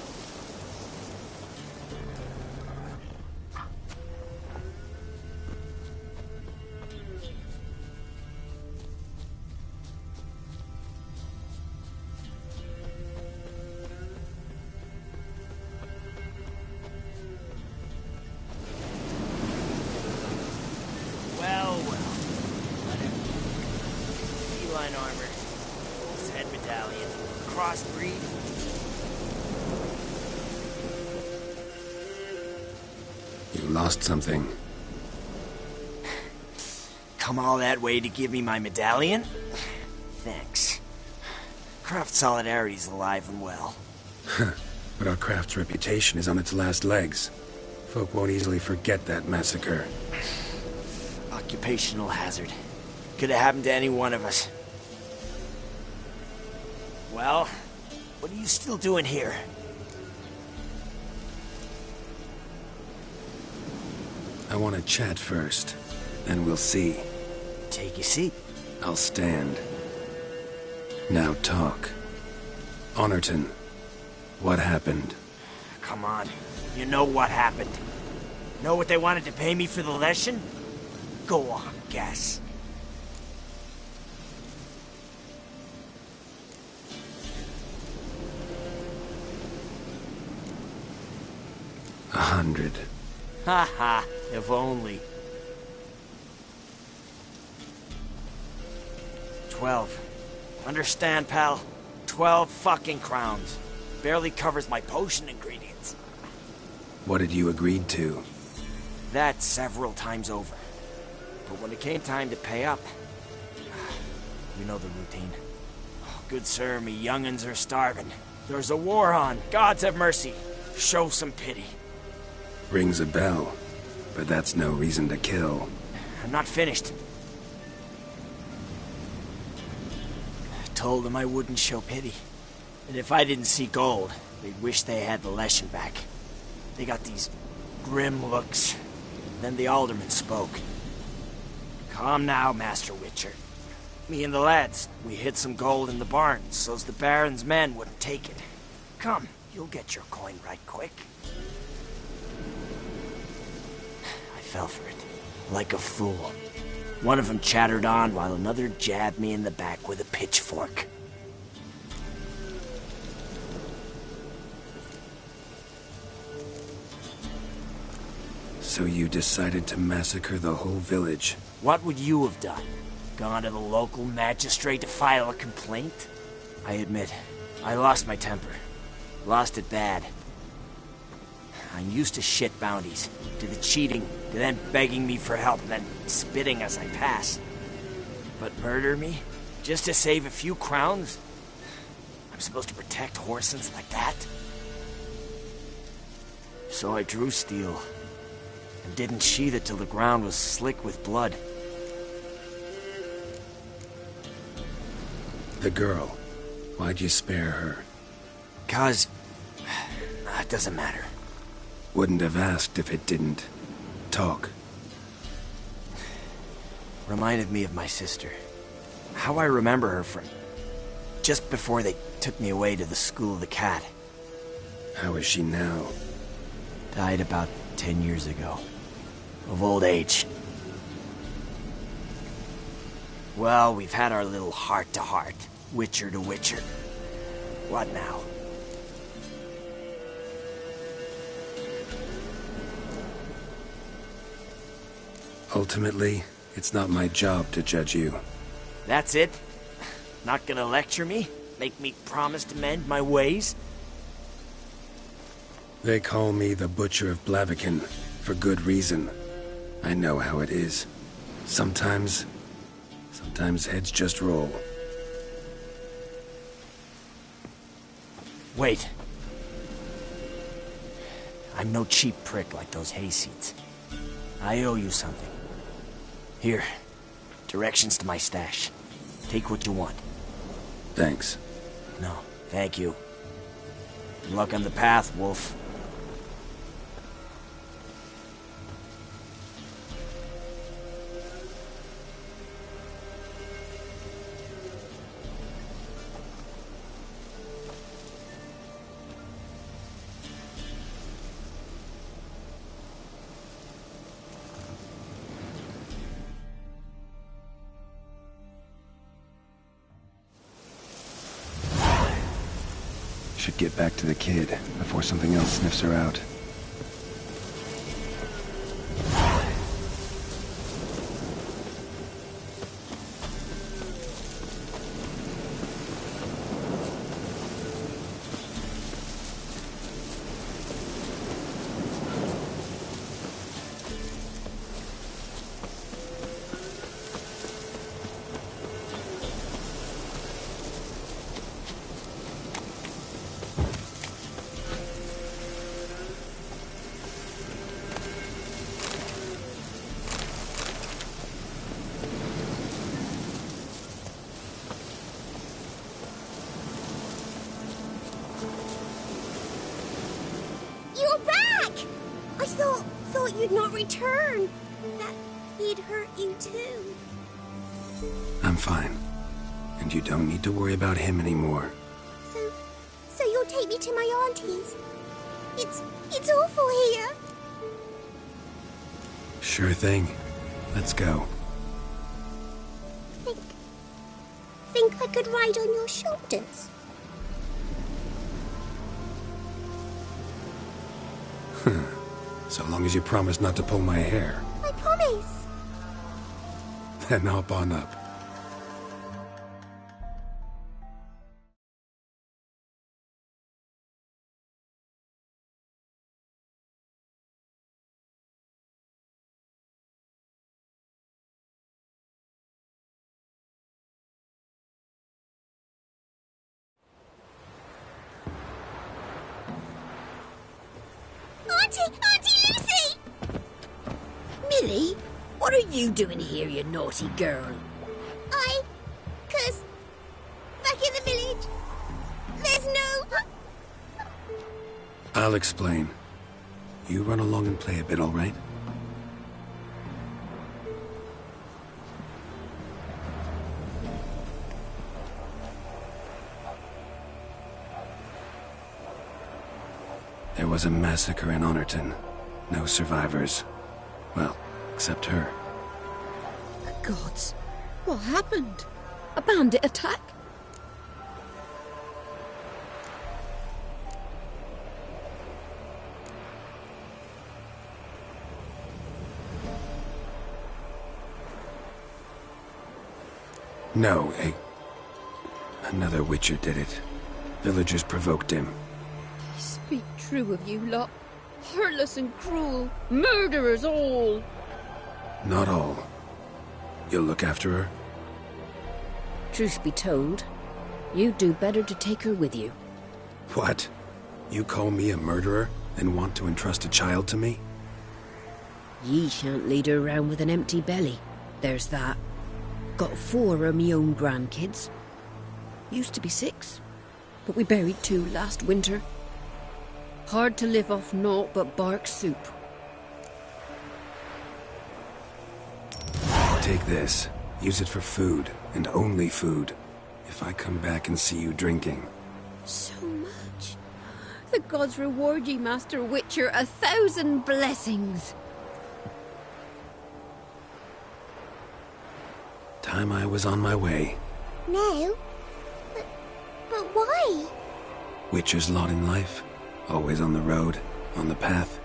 Well. Feline armor. Head medallion. Crossbreed. You lost something. Come all that way to give me my medallion? Thanks. Craft Solidarity's alive and well. But our craft's reputation is on its last legs. Folk won't easily forget that massacre. Occupational hazard. Could have happened to any one of us. Well, what are you still doing here? I want to chat first, then we'll see. Take your seat. I'll stand. Now talk. Honorton, what happened? Come on. You know what happened. Know what they wanted to pay me for the lesson? Go on, guess. $100. Ha ha, if only. 12. Understand, pal? 12 fucking crowns. Barely covers my potion ingredients. What had you agreed to? that several times over. But when it came time to pay up, you know the routine. Oh, good sir, me young'uns are starving. There's a war on. Gods have mercy. Show some pity. Rings a bell, but that's no reason to kill. I'm not finished. I told them I wouldn't show pity. And if I didn't see gold, they'd wish they had the Leshen back. They got these grim looks. Then the alderman spoke. Calm now, Master Witcher. Me and the lads, we hid some gold in the barn, so's the Baron's men wouldn't take it. Come, you'll get your coin right quick. I fell for it, like a fool. One of them chattered on while another jabbed me in the back with a pitchfork. So you decided to massacre the whole village? What would you have done? Gone to the local magistrate to file a complaint? I admit, I lost my temper. Lost it bad. I'm used to shit bounties, to the cheating, to then begging me for help, and then spitting as I pass. But murder me? Just to save a few crowns? I'm supposed to protect Horsens like that? So I drew steel, and didn't sheathe it till the ground was slick with blood. The girl. Why'd you spare her? 'Cause... it doesn't matter. Wouldn't have asked if it didn't talk. Reminded me of my sister. How I remember her from... just before they took me away to the School of the Cat. How is she now? Died about 10 years ago. Of old age. Well, we've had our little heart-to-heart. Witcher to Witcher. What now? Ultimately, it's not my job to judge you. That's it? Not gonna lecture me? Make me promise to mend my ways? They call me the Butcher of Blaviken, for good reason. I know how it is. Sometimes heads just roll. Wait. I'm no cheap prick like those hayseeds. I owe you something. Here, directions to my stash. Take what you want. Thanks. No, thank you. Good luck on the path, Wolf. Should get back to the kid before something else sniffs her out. You're back! I thought you'd not return. That he'd hurt you too. I'm fine. And you don't need to worry about him anymore. So you'll take me to my auntie's. It's awful here. Sure thing. Let's go. Think I could ride on your shoulders? So long as you promise not to pull my hair. I promise. Then hop on up. What are you doing here, you naughty girl? 'Cause back in the village, there's no... I'll explain. You run along and play a bit, all right? There was a massacre in Honorton. No survivors. Well, except her. The gods. What happened? A bandit attack? No, another Witcher did it. Villagers provoked him. Speak true of you lot. Heartless and cruel. Murderers all. Not all. You'll look after her? Truth be told, you'd do better to take her with you. What? You call me a murderer and want to entrust a child to me? Ye shan't lead her around with an empty belly. There's that. Got 4 of me own grandkids. Used to be 6, but we buried 2 last winter. Hard to live off naught but bark soup. Take this. Use it for food, and only food. If I come back and see you drinking. So much. The gods reward ye, Master Witcher, 1,000 blessings. Time I was on my way. No? But why? Witcher's lot in life. Always on the road, on the path.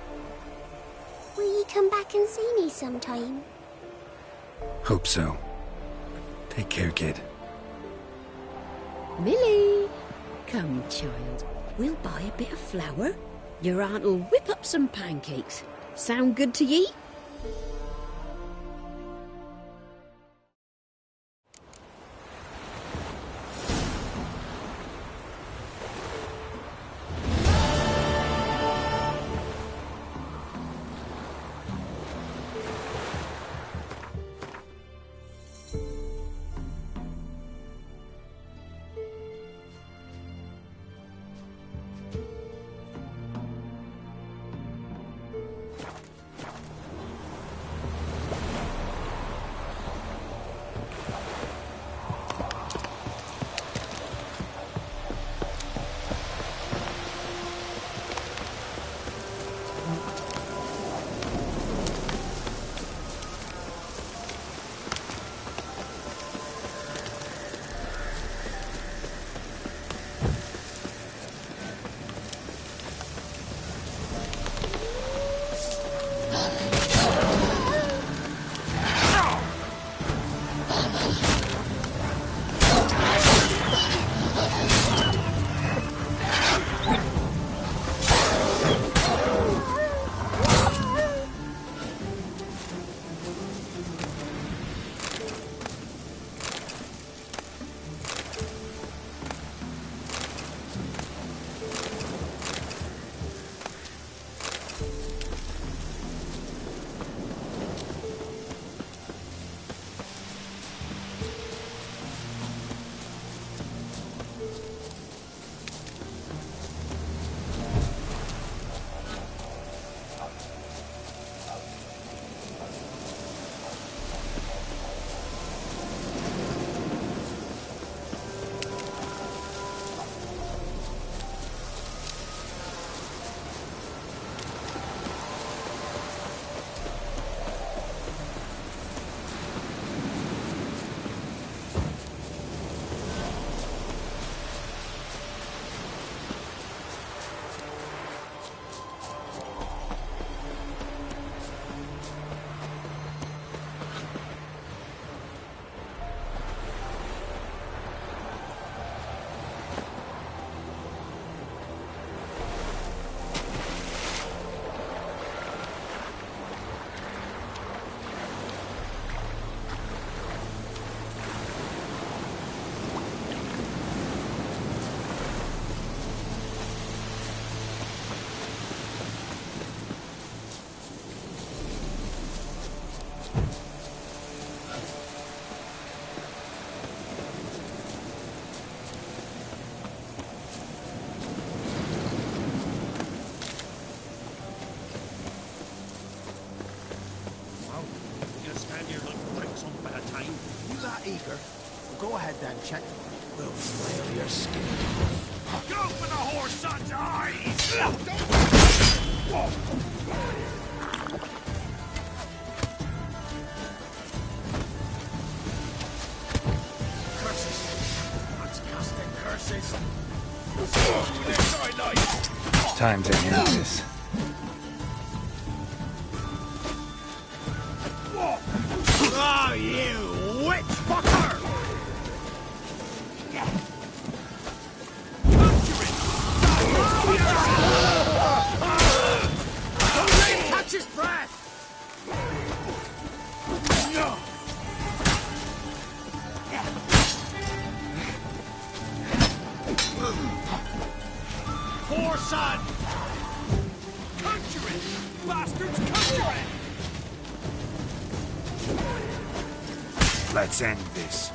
Will you come back and see me sometime? Hope so. Take care, kid. Millie! Come, child. We'll buy a bit of flour. Your aunt'll whip up some pancakes. Sound good to ye? Go ahead then, check. We'll flail your skin. Go for the horse son's eyes! Curses! What's casting curses? Time to end this. Oh, you witch fucker! Don't let him touch his breath! Poor son! Conjure it! Bastards, conjure it! Let's end this.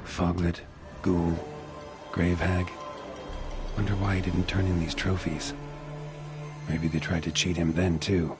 Foglet, Ghoul, Grave Hag. Wonder why he didn't turn in these trophies. Maybe they tried to cheat him then, too.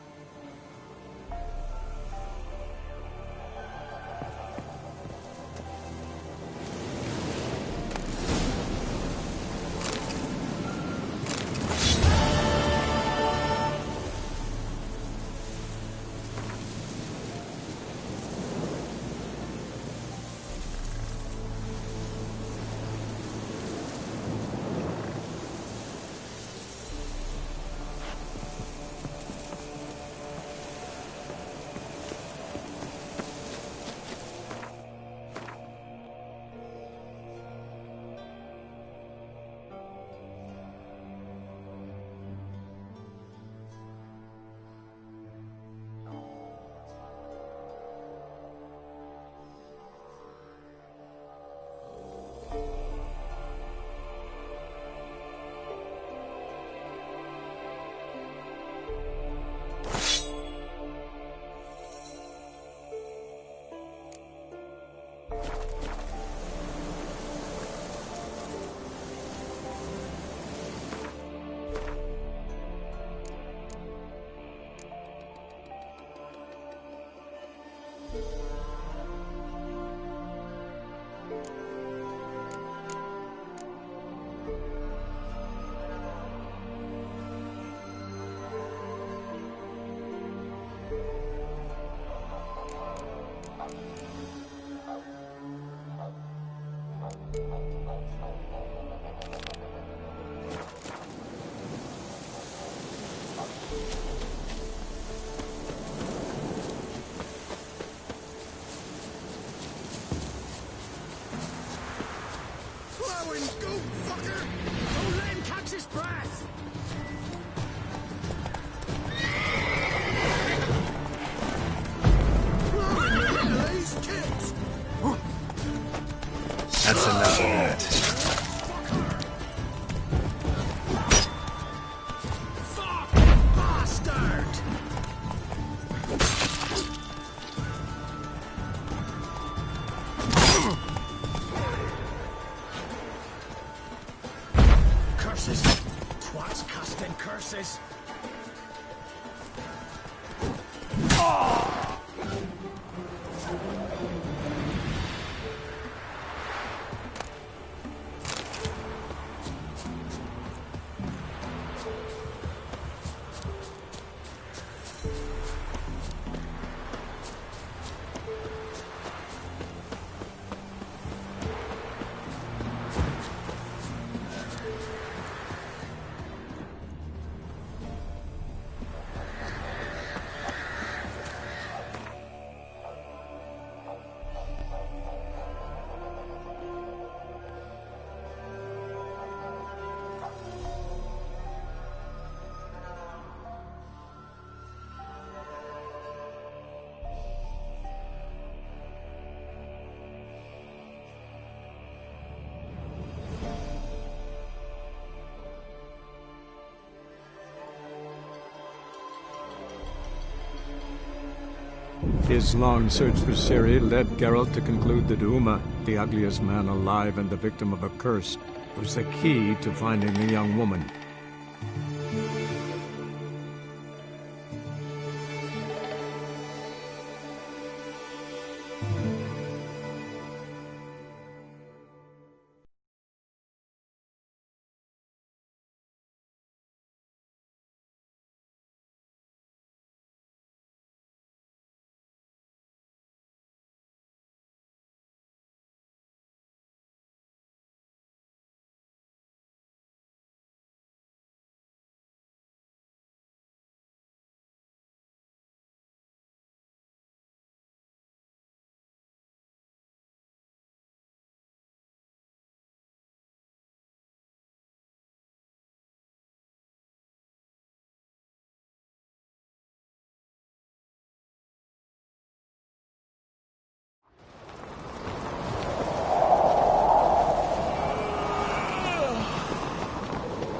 His long search for Ciri led Geralt to conclude that Uma, the ugliest man alive and the victim of a curse, was the key to finding the young woman.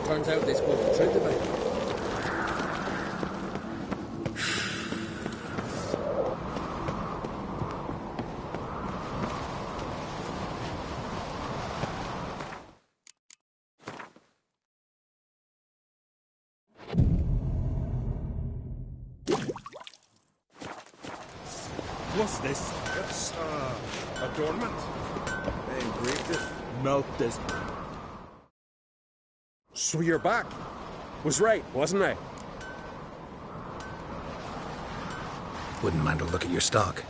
Turns out they spoke the truth about it. What's this? It's, adornment. Hey, break it. Melt this. So you're back. Was right, wasn't I? Wouldn't mind a look at your stock.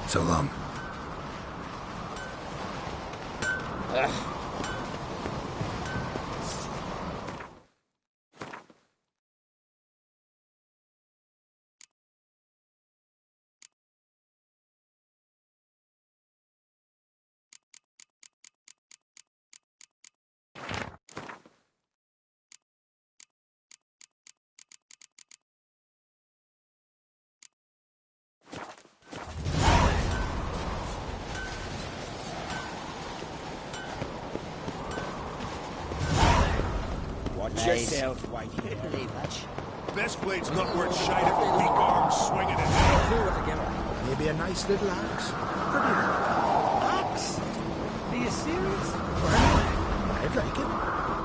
So long. Watch yourself, White. You didn't believe much. Best blade's not worth shite if a weak arm swinging it. Maybe a nice little axe. Pretty nice. Axe? Are you serious? Well, I'd like it.